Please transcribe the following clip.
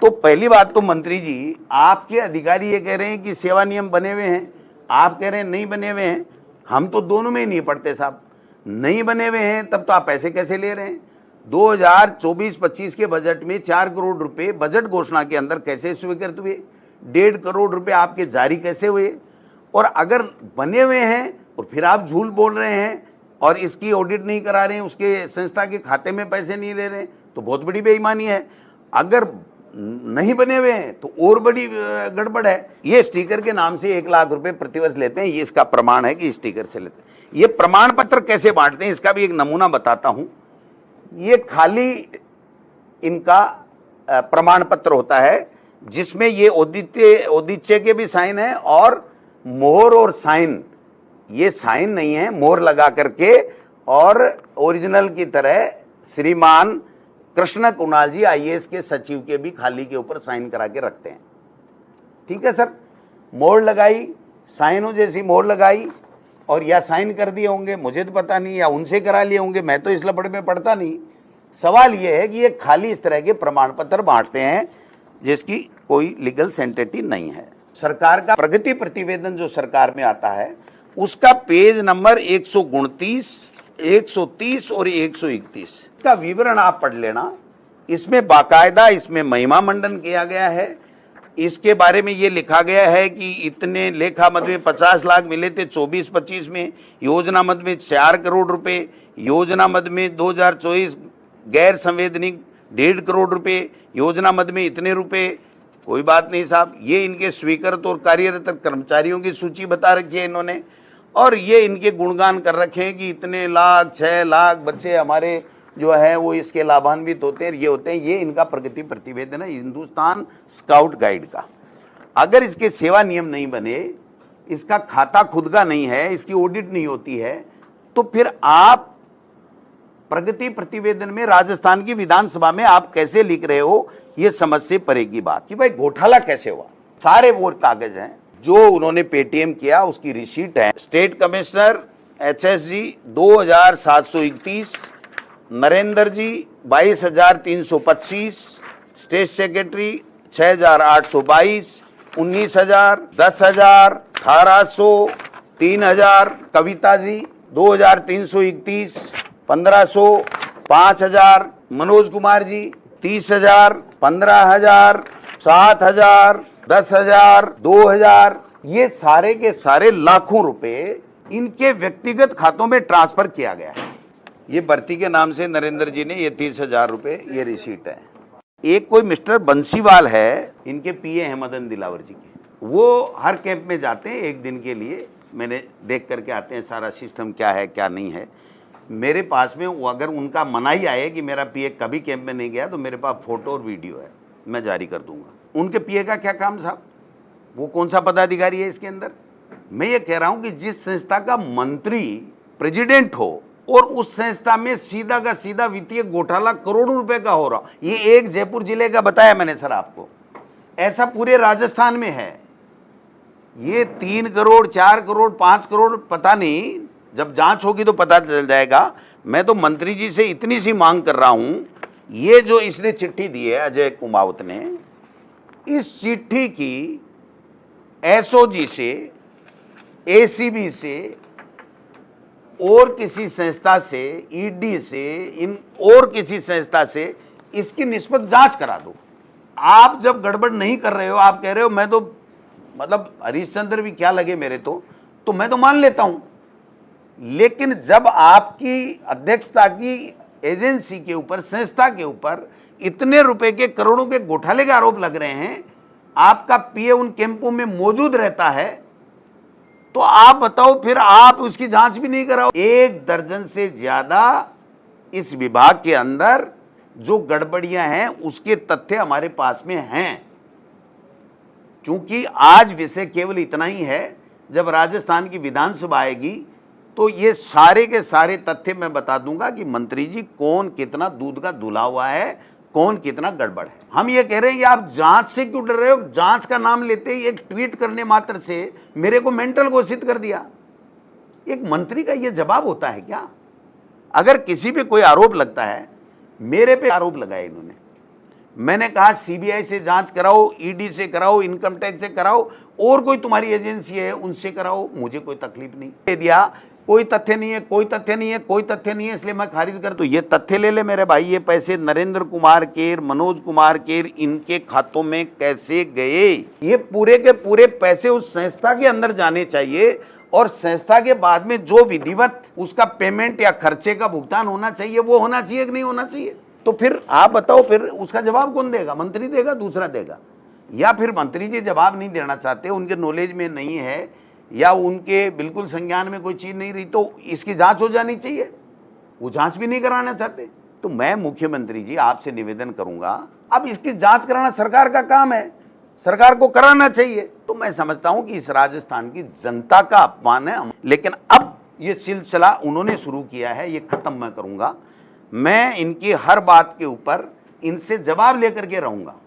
देखो, पहली बात तो मंत्री जी, आपके अधिकारी ये कह रहे हैं कि सेवा नियम बने हुए हैं, आप कह रहे हैं नहीं बने हुए हैं। हम तो दोनों में ही नहीं पढ़ते साहब। नहीं बने हुए हैं तब तो आप पैसे कैसे ले रहे हैं? 2024-25 के बजट में 4 करोड़ रुपए बजट घोषणा के अंदर कैसे स्वीकृत हुए? 1.5 करोड़ रुपए आपके जारी कैसे हुए? और अगर बने हुए हैं और फिर आप झूठ बोल रहे हैं और इसकी ऑडिट नहीं करा रहे हैं, उसके संस्था के खाते में पैसे नहीं ले रहे हैं, तो बहुत बड़ी बेईमानी है। अगर नहीं बने हुए हैं तो और बड़ी गड़बड़ है। ये स्टिकर के नाम से 1 लाख रुपए प्रतिवर्ष लेते हैं, ये इसका प्रमाण है कि स्टिकर से लेते हैं। ये प्रमाण पत्र कैसे बांटते हैं, इसका भी एक नमूना बताता हूं। ये खाली इनका प्रमाण पत्र होता है जिसमें ये औदित्य के भी साइन है और मोहर और साइन, ये साइन नहीं है, मोहर लगा करके और ओरिजिनल की तरह श्रीमान कृष्ण कुणाल जी आईएएस के सचिव के भी खाली के ऊपर साइन करा के रखते हैं। ठीक है सर, मोहर लगाई, साइनों जैसी मोहर लगाई और या साइन कर दिए होंगे, मुझे तो पता नहीं, या उनसे करा लिए होंगे, मैं तो इस लपड़ में पढ़ता नहीं। सवाल यह है कि ये खाली इस तरह के प्रमाण पत्र बांटते हैं जिसकी कोई लीगल सेंटिटी नहीं है। सरकार का प्रगति प्रतिवेदन जो सरकार में आता है उसका पेज नंबर 129, 130 और 131 का विवरण आप पढ़ लेना। इसमें बाकायदा इसमें महिमा मंडन किया गया है। इसके बारे में ये लिखा गया है कि इतने लेखा मद में 50 लाख मिले थे 24-25 में, योजना मद में 4 करोड़ रुपए, योजना मद में 2024 गैर संवैधानिक 1.5 करोड़ रुपए, योजना मद में इतने रुपए। कोई बात नहीं साहब, ये इनके स्वीकृत और कार्यरत कर्मचारियों की सूची बता रखी है इन्होंने, और ये इनके गुणगान कर रखे हैं कि इतने लाख 6 लाख बच्चे हमारे जो है वो इसके लाभान्वित होते हैं, ये होते हैं। ये इनका प्रगति प्रतिवेदन है हिंदुस्तान स्काउट गाइड का। अगर इसके सेवा नियम नहीं बने, इसका खाता खुद का नहीं है, इसकी ऑडिट नहीं होती है, तो फिर आप प्रगति प्रतिवेदन में राजस्थान की विधानसभा में आप कैसे लिख रहे हो, ये समझ से परे की बात कि भाई घोटाला कैसे हुआ। सारे वो कागज हैं जो उन्होंने पेटीएम किया, उसकी रिसीट है। स्टेट कमिश्नर HSG 2731, नरेंद्र जी 22,325, स्टेट सेक्रेटरी 6,822, 19,000, 10,000, 1,800, 3,000, कविता जी 2,331, 1,500, 5,000, मनोज कुमार जी 30,000, 15,000, 7,000, 10,000, 2,000, ये सारे के सारे लाखों रुपए इनके व्यक्तिगत खातों में ट्रांसफर किया गया है। ये भर्ती के नाम से नरेंद्र जी ने ये 30,000 रुपए, ये रिसीट है। एक कोई मिस्टर बंसीवाल है, इनके पीए हैं मदन दिलावर जी के, वो हर कैंप में जाते हैं 1 दिन के लिए, मैंने देख करके आते हैं सारा सिस्टम क्या है क्या नहीं है। मेरे पास में अगर उनका मनाही आए कि मेरा पीए कभी कैंप में नहीं गया तो मेरे पास फोटो और वीडियो है, मैं जारी कर दूंगा। उनके पीए का क्या काम साहब, वो कौन सा पदाधिकारी है इसके अंदर? मैं ये कह रहा हूं कि जिस संस्था का मंत्री प्रेसिडेंट हो और उस संस्था में सीधा का सीधा वित्तीय घोटाला करोड़ों रुपए का हो रहा, ये एक जयपुर जिले का बताया मैंने सर आपको, ऐसा पूरे राजस्थान में है। ये 3 करोड़ 4 करोड़ 5 करोड़ पता नहीं, जब जांच होगी तो पता चल जाएगा। मैं तो मंत्री जी से इतनी सी मांग कर रहा हूं, ये जो इसने चिट्ठी दी है अजय कुमावत ने, इस चिट्ठी की एसओजी से, एसीबी से और किसी संस्था से, ईडी से, इन और किसी संस्था से इसकी निष्पक्ष जांच करा दो। आप जब गड़बड़ नहीं कर रहे हो, आप कह रहे हो मैं तो मतलब हरीशचंद्र भी क्या लगे मेरे तो मैं तो मान लेता हूं, लेकिन जब आपकी अध्यक्षता की एजेंसी के ऊपर, संस्था के ऊपर इतने रुपए के करोड़ों के घोटाले के आरोप लग रहे हैं, आपका पीए उन कैंपों में मौजूद रहता है, तो आप बताओ फिर आप उसकी जांच भी नहीं कराओ। 1 दर्जन से ज्यादा इस विभाग के अंदर जो गड़बड़ियां हैं उसके तथ्य हमारे पास में हैं। क्योंकि आज विषय केवल इतना ही है, जब राजस्थान की विधानसभा आएगी तो ये सारे के सारे तथ्य मैं बता दूंगा कि मंत्री जी कौन कितना दूध का धुला हुआ है, कौन कितना गड़बड़ है। हम ये कह रहे हैं कि आप जांच से क्यों डर रहे हो? जांच का नाम लेते ही एक ट्वीट करने मात्र से मेरे को मेंटल घोषित कर दिया। एक मंत्री का ये जवाब होता है क्या? अगर किसी पे कोई आरोप लगता है, मेरे पे आरोप लगाया इन्होंने, मैंने कहा सीबीआई से जांच कराओ, ईडी से कराओ, इनकम टैक्स से कराओ, और कोई तुम्हारी एजेंसी है उनसे कराओ, मुझे कोई तकलीफ नहीं। दे दिया, कोई तथ्य नहीं है, कोई तथ्य नहीं है, कोई तथ्य नहीं है, इसलिए मैं खारिज कर। तो ये तथ्य ले ले मेरे भाई, ये पैसे नरेंद्र कुमार केर, मनोज कुमार केर, इनके खातों में कैसे गए? ये पूरे के पूरे पैसे उस संस्था के अंदर जाने चाहिए, और संस्था के बाद में जो विधिवत उसका पेमेंट या खर्चे का भुगतान होना चाहिए वो होना चाहिए कि नहीं होना चाहिए? तो फिर आप बताओ, फिर उसका जवाब कौन देगा? मंत्री देगा, दूसरा देगा? या फिर मंत्री जी जवाब नहीं देना चाहते, उनके नॉलेज में नहीं है, या उनके बिल्कुल संज्ञान में कोई चीज नहीं रही, तो इसकी जांच हो जानी चाहिए। वो जांच भी नहीं कराना चाहते। तो मैं मुख्यमंत्री जी आपसे निवेदन करूंगा, अब इसकी जांच कराना सरकार का काम है, सरकार को कराना चाहिए। तो मैं समझता हूं कि इस राजस्थान की जनता का अपमान है। लेकिन अब ये सिलसिला उन्होंने शुरू किया है, ये खत्म मैं करूंगा। मैं इनकी हर बात के ऊपर इनसे जवाब लेकर के रहूंगा।